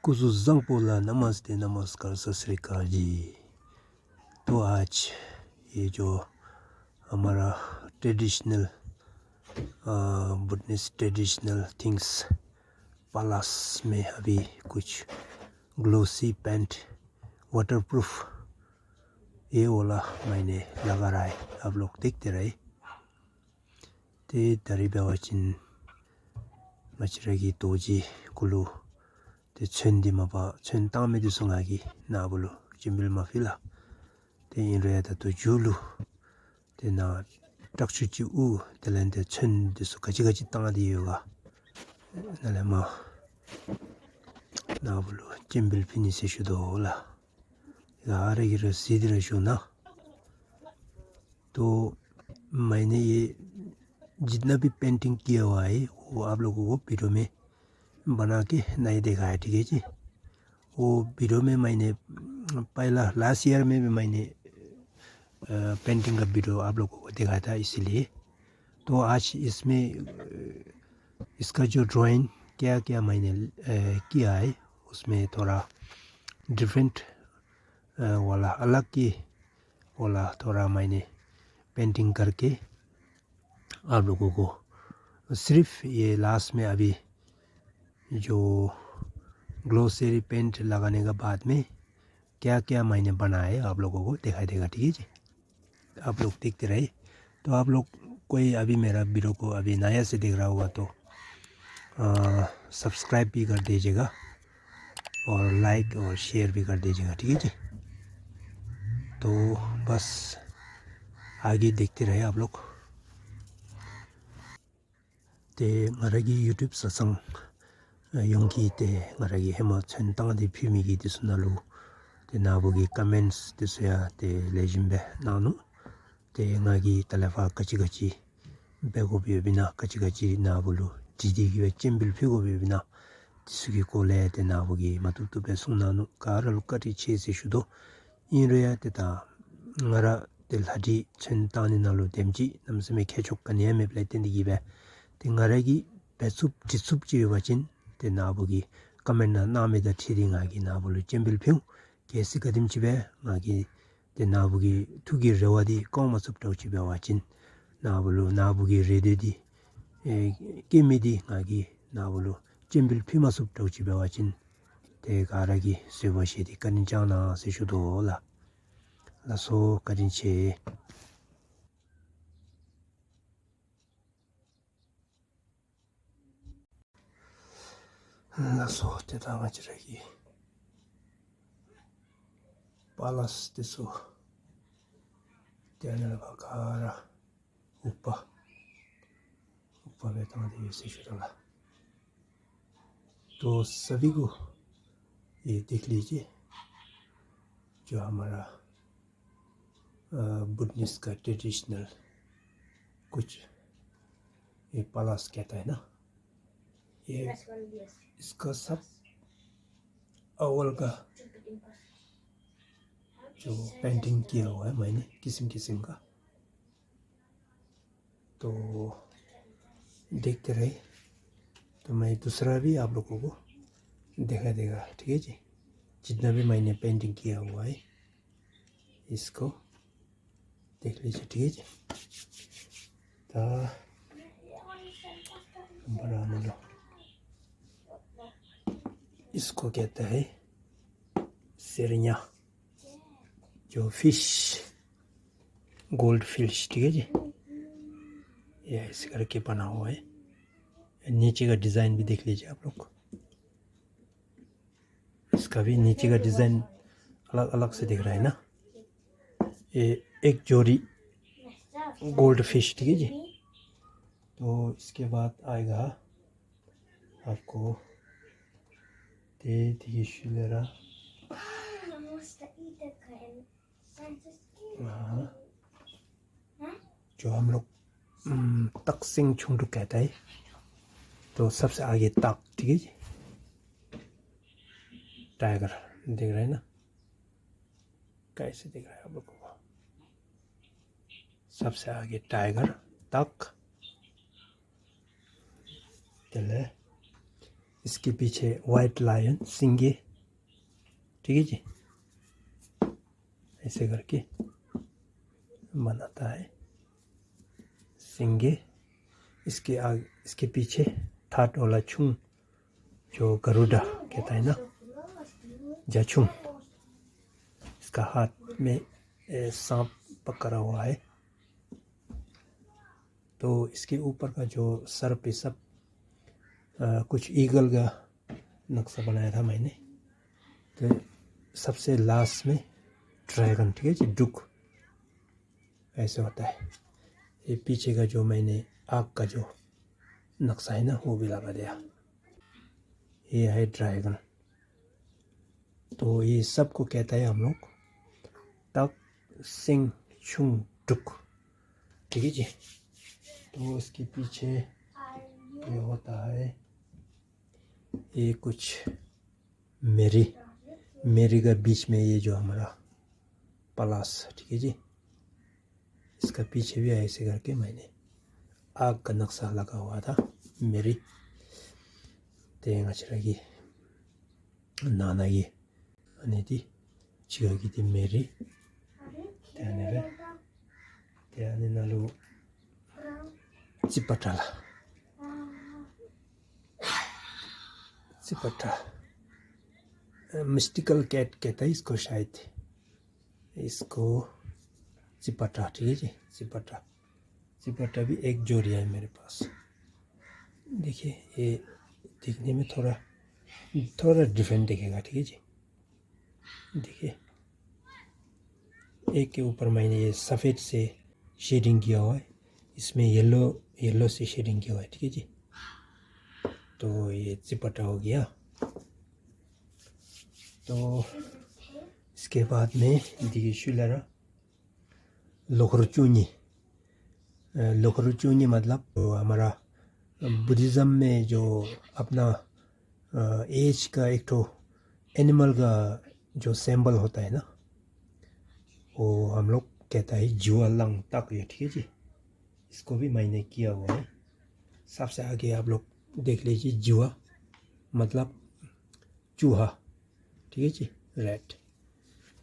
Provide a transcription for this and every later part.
कुजुज़ंगपोला नमस्ते नमस्कार सत श्री अकाल जी। तो आज ये जो हमारा ट्रेडिशनल बुद्धिस्ट ट्रेडिशनल थिंग्स पालास में अभी कुछ ग्लोसी पेंट वाटरप्रूफ ये वाला मैंने लगा रहा है, आप लोग देखते रहे। ते दरिबा वचिन मचरगी तोजी कुलू ते छेंदी माबा छें तामे दिसुंगागी नाबुलु जिमिल माफिला ते इंरेदा तो जुलु ते ना takchuchi u telende chen disu kachi tangadi yoga nale ma nabulu jimbil pini se shudo la ya aregira sidira shuna तो मैंने ये जितना भी पेंटिंग किया हुआ है वो आप लोगों को वीडियो में बना के नहीं देखा है, ठीक है जी। वो वीडियो में मैंने पहला लास्ट ईयर में भी मैंने पेंटिंग का वीडियो आप लोगों को दिखाया था, इसीलिए तो आज इसमें इसका जो ड्राइंग क्या क्या मैंने किया है उसमें थोड़ा डिफरेंट वाला अलग की वाला थोड़ा मैंने पेंटिंग करके आप लोगों को सिर्फ ये लास्ट में अभी जो ग्लोसरी पेंट लगाने के बाद में क्या क्या मैंने बनाया आप लोगों को दिखाई देगा, ठीक है जी। आप लोग देखते रहे। तो आप लोग कोई अभी मेरा वीडियो को अभी नया से देख रहा होगा तो सब्सक्राइब भी कर दीजिएगा और लाइक और शेयर भी कर दीजिएगा, ठीक है जी। तो बस आगे देखते रहे आप लोग। ते मरागी यूट्यूब सत्संग योंकी ते मरागी हेमा छंतांग दे फिल्मी की सुनालू ते नाबुगी कमेंट्स दिसया ते लेजिम्बे नानु ते नागी तलेफा कची बेगो बिना कची नाबुलू जिदी की चिम्बिल फिगो बिना तिसुगी कोले ते नाबुगी मतुतु बे सुनानु कारल कटी छे से शुदो इंरेया ते ता ngara tel hadi chentani nalu demji namsame khechok kanya me platen di be te ngara gi besup jisup ji wajin te nabugi comment na name da thiringa gi nabulu jembil phu kesi kadim ji be ngagi te nabugi tugi rewadi koma sup taw ji be wajin nabulu nabugi rede di kimidi ngagi nabulu jembil phu ma sup taw ji be wajin te garagi sewashi di kanjana se shudo la laso karinche laso te tamachiragi palas desu tenala bakara uppa बेटा दे से शुरुला। तो सभी को ये देख लीजिए जो हमारा बुद्धिस्ट का ट्रेडिशनल कुछ ये पालास कहता है ना, ये इसका सब अव्वल का जो पेंटिंग किया हुआ है मैंने किस्म का, तो देखते रहे। तो मैं दूसरा भी आप लोगों को दिखा देगा, ठीक है जी। जितना भी मैंने पेंटिंग किया हुआ है इसको देख लीजिए, ठीक है जी। तो बड़ा मतलब इसको कहता है सिरन्या, जो फिश गोल्ड फिश, ठीक है जी। ये ऐसे करके बना हुआ है। नीचे का डिज़ाइन भी देख लीजिए आप लोग, इसका भी नीचे का डिज़ाइन अलग से दिख रहा है ना। ये एक जोड़ी गोल्ड फिश, ठीक है जी। तो इसके बाद आएगा आपको शिलेरा, जो हम लोग तकसिंग छुंडू कहता है। तो सबसे आगे तक, ठीक है जी। टाइगर दिख रहा है ना, कैसे दिख रहा है आप लोगों को। सबसे आगे टाइगर तक, इसके पीछे वाइट लायन सिंगे, ठीक है जी, ऐसे करके बनाता है सिंगे। इसके आगे, इसके पीछे थाट वाला छुंग जो गरुड़ा कहता है ना, जाछुंग, इसका हाथ में सांप पकड़ा हुआ है। तो इसके ऊपर का जो सर पे सब कुछ ईगल का नक्शा बनाया था मैंने। तो सबसे लास्ट में ड्रैगन, ठीक है जी, डुक ऐसे होता है। ये पीछे का जो मैंने आग का जो नक्शा है ना वो भी लगा दिया। ये है ड्रैगन। तो ये सबको कहता है हम लोग तक सिंग छुंग डुक, ठीक है जी। तो इसके पीछे ये होता है, ये कुछ मेरी का बीच में ये जो हमारा पलास, ठीक है जी, इसका पीछे भी ऐसे करके मैंने आग का नक्शा लगा हुआ था। मेरी तेंगाचरगी नानागी अनेदी चिगागी मेरी त्याने नालू चिपटाला चिपटा मिस्टिकल कैट कहता है इसको शायद, इसको चिपटा, ठीक है जी, चिपटा भी एक जोड़ी है मेरे पास। देखिए ये दिखने में थोड़ा डिफरेंट दिखेगा, ठीक है जी। देखिए एक के ऊपर मैंने ये सफ़ेद से शेडिंग किया हुआ है, इसमें येलो से शेडिंग किया हुआ है, ठीक है जी। तो ये चिपटा हो गया। तो इसके बाद में देखिए शुलरा लोखरुचुनी मतलब तो हमारा बुद्धिज़्म में जो अपना एज का एक तो एनिमल का जो सिंबल होता है ना, वो हम लोग कहता है जुआ लंग तक, ये ठीक है जी। इसको भी मैंने किया हुआ है। सबसे आगे आप लोग देख लीजिए, जुआ मतलब चूहा, ठीक है जी, रैट।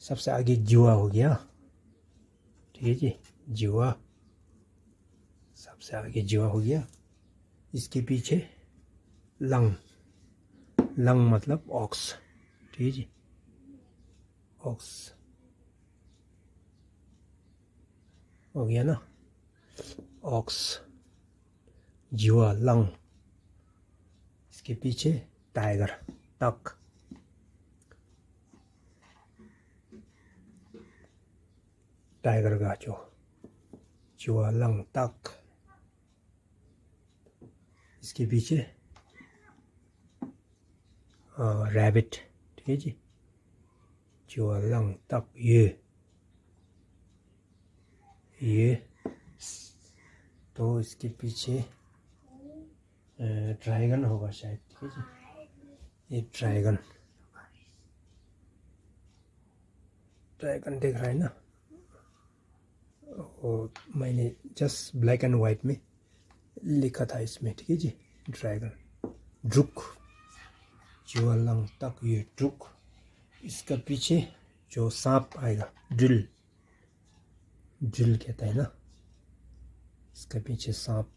सबसे आगे जुआ हो गया, ठीक है जी, जुआ सबसे आगे जुआ हो गया। इसके पीछे लंग मतलब ऑक्स, ठीक है जी, ऑक्स हो गया ना, ऑक्स जुआ लंग। इसके पीछे टाइगर टक, टाइगर का जो जुआ लंग टक। इसके पीछे रैबिट, ठीक है जी, जुआ लंग तक। ये तो इसके पीछे ड्रैगन होगा शायद, ठीक है जी। ये ड्रैगन दिख रहा है ना, और मैंने जस्ट ब्लैक एंड वाइट में लिखा था इसमें, ठीक है जी, ड्रैगन ड्रुक जुआ लंग तक, ये ड्रुक। इसका पीछे जो सांप आएगा ड्रिल कहता है ना, इसका पीछे सांप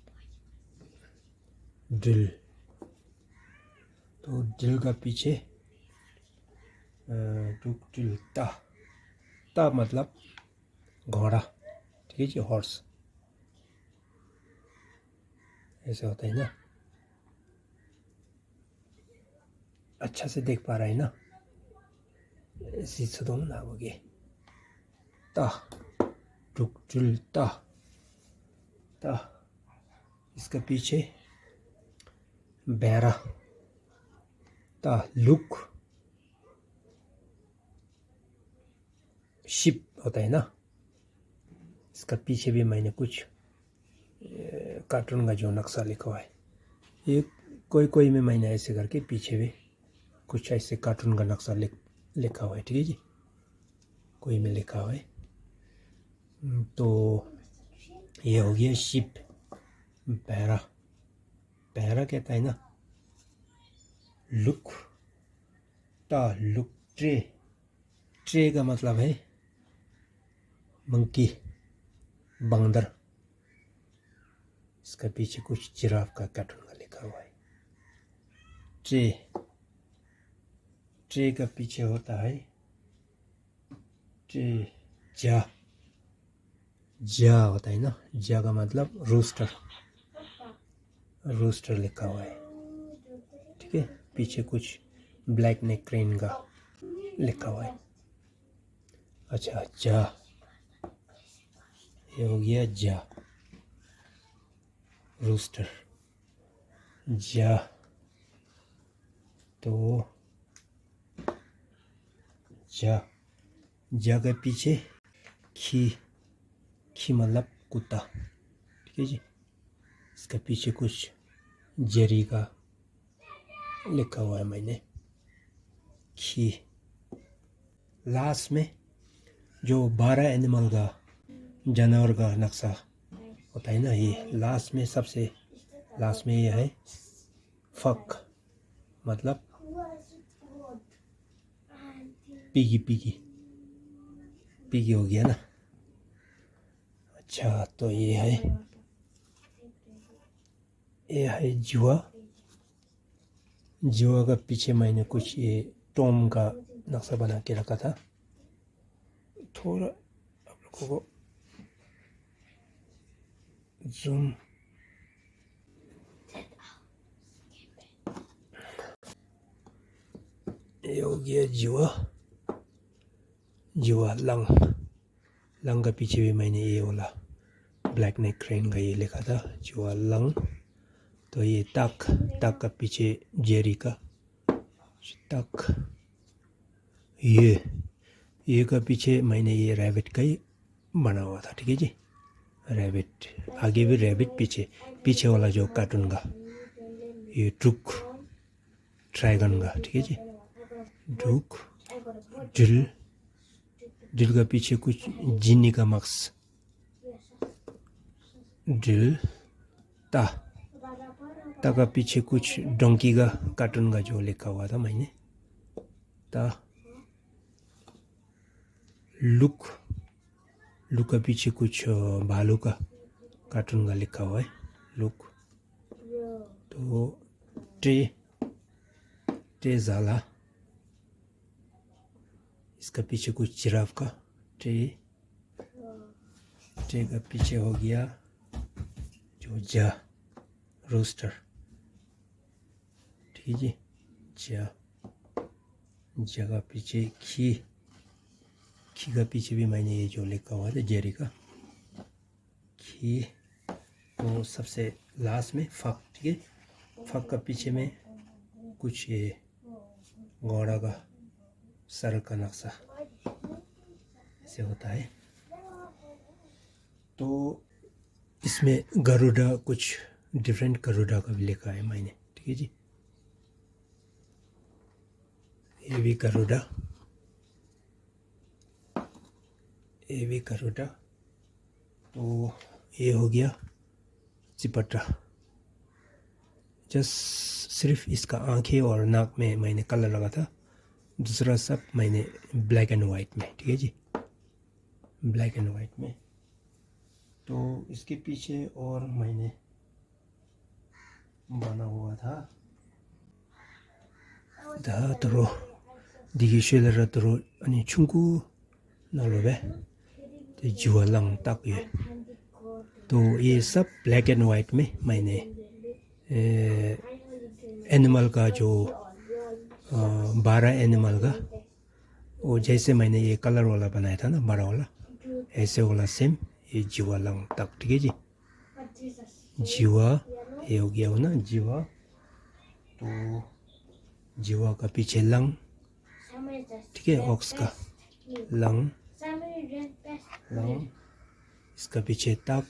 ड्रिल। तो ड्रिल का पीछे ड्रिल ता मतलब घोड़ा, ठीक है जी, हॉर्स ऐसे होता है ना। अच्छा से देख पा रहा है ना, सिसदोंग नावगे ता ड्रिल ता। इसका पीछे बैरा ता लुक शिप होता है ना। इसका पीछे भी मैंने कुछ कार्टून का जो नक्शा लिखा हुआ है, ये कोई में मैंने ऐसे करके पीछे भी कुछ ऐसे कार्टून का नक्शा लिखा हुआ है, ठीक है जी, कोई में लिखा हुआ है। तो ये हो गया शिप, पैरा कहता है ना, लुक ता लुक ट्रे का मतलब है मंकी बंदर इसका पीछे कुछ जिराफ का कार्टून का लिखा हुआ है ट्रे का पीछे होता है ट्रे जा होता है ना जा का मतलब रोस्टर लिखा हुआ है ठीक है पीछे कुछ ब्लैक नेक क्रेन का लिखा हुआ है अच्छा जा ये हो गया जा रोस्टर जा तो जा के पीछे खी मतलब कुत्ता ठीक है जी इसका पीछे कुछ जेरी का लिखा हुआ है मैंने खी लास्ट में जो 12 एनिमल का जानवर का नक्शा होता है ना ये लास्ट में सबसे लास्ट में ये है फक मतलब पिगी हो गया ना अच्छा तो ये है जुआ का पीछे मैंने कुछ ये टॉम का नक्शा बना के रखा था थोड़ा आप लोगों को जूम ये हो गया जुआ लंग का पीछे भी मैंने ये वाला ब्लैक नेक क्रेन का ये लिखा था जुआ लंग तो ये तक का पीछे जेरी का तक ये का पीछे मैंने ये रैबिट का ही बना हुआ था ठीक है जी रैबिट आगे भी रैबिट पीछे वाला जो कार्टून का ये ट्रुक ड्रैगन का ठीक है जी ड्रूक ड्रिल का पीछे कुछ जिन्नी का मक्स ड्रिल ता का पीछे कुछ डोंकी का कार्टून का जो लिखा हुआ था मैंने ता लुक का पीछे कुछ भालू का कार्टून का लिखा हुआ है लुक तो ट्रे जाला इसका पीछे कुछ जिराफ का ट्रे का पीछे हो गया जो जा रोस्टर ठीक है जी जा का पीछे खी का पीछे भी मैंने ये जो लिखा हुआ था जेरी का खी तो सबसे लास्ट में फक ठीक है फक का पीछे में कुछ ये घोड़ा का सर का नक्शा ऐसे होता है तो इसमें गरुड़ा कुछ डिफरेंट गरुड़ा का भी लिखा है मैंने ठीक है जी ये भी गरुड़ा तो ये हो गया चिपटा जस्ट सिर्फ इसका आंखें और नाक में मैंने कलर लगा था दूसरा सब मैंने ब्लैक एंड वाइट में ठीक है जी ब्लैक एंड वाइट में तो इसके पीछे और मैंने बना हुआ था तरो दिगिशेलर तरो अनि छुंकू नालोबे तो जुआलंग तक ये तो ये सब ब्लैक एंड वाइट में मैंने एनिमल का जो 12 एनिमल का वो जैसे मैंने ये कलर वाला बनाया था ना बड़ा वाला ऐसे वाला सेम ये जुआलंग तक ठीक है जी जुआ ये हो गया हो ना जुआ तो जुआ का पीछे लंग ठीक है ऑक्स का लंग इसका पीछे तक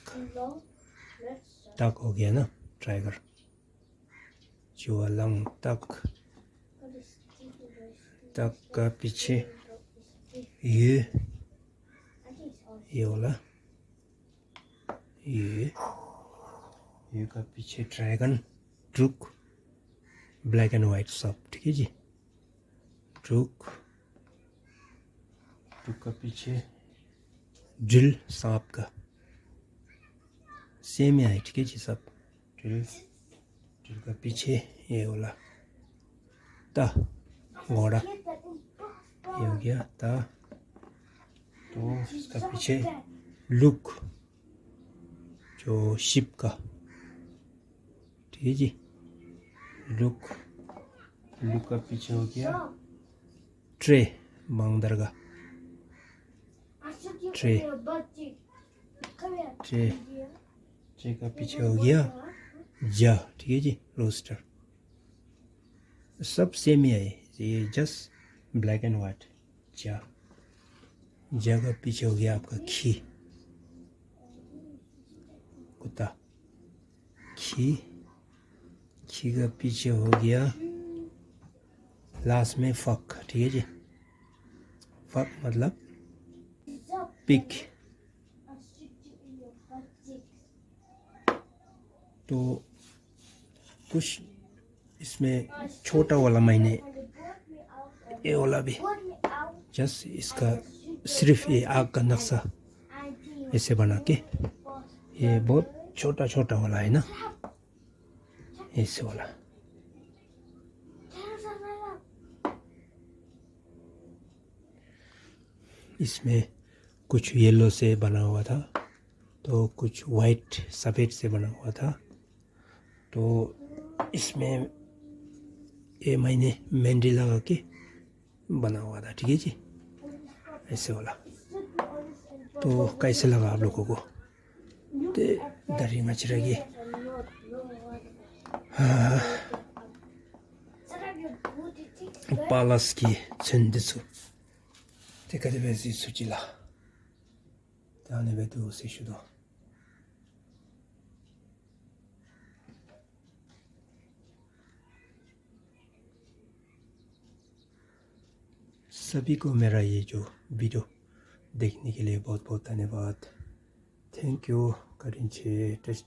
हो गया ना टाइगर जुआलंग तक का पीछे ये वाला ये का पीछे dragon Druk black and white सब, ठीक है जी। ड्रूक का पीछे ड्रिल सांप का सेम है, ठीक है जी सब। ड्रिल का पीछे ये वाला ता घोड़ा, ये हो गया ता। तो इसका पीछे लुक जो शिप का, ठीक है जी। लुक का पीछे हो गया ट्रे, बंदर का ट्रे का पीछे हो गया जा, ठीक है जी, रोस्टर। सब सेम ही है ये, जस्ट ब्लैक एंड वाइट। जा का पीछे हो गया आपका खी, कुत्ता। खी का पीछे हो गया लास्ट में फक, ठीक है जी। फक मतलब पिक। तो कुछ इसमें छोटा वाला मैंने ये वाला भी जस्ट इसका सिर्फ ये आग का नक्शा ऐसे बना के, ये बहुत छोटा छोटा वाला है ना, ऐसे वाला। इसमें कुछ येलो से बना हुआ था, तो कुछ वाइट सफ़ेद से बना हुआ था। तो इसमें ये मैंने मेहंदी लगा के बना हुआ था, ठीक है जी, ऐसे वाला। तो कैसे लगा आप लोगों को? तो दरी मच रही है। Palaski Chendesu. Teka de bezi suchila. Tane bedu sishudo. सभी को मेरा ये जो वीडियो देखने के लिए बहुत बहुत धन्यवाद। Thank you करिंचे touch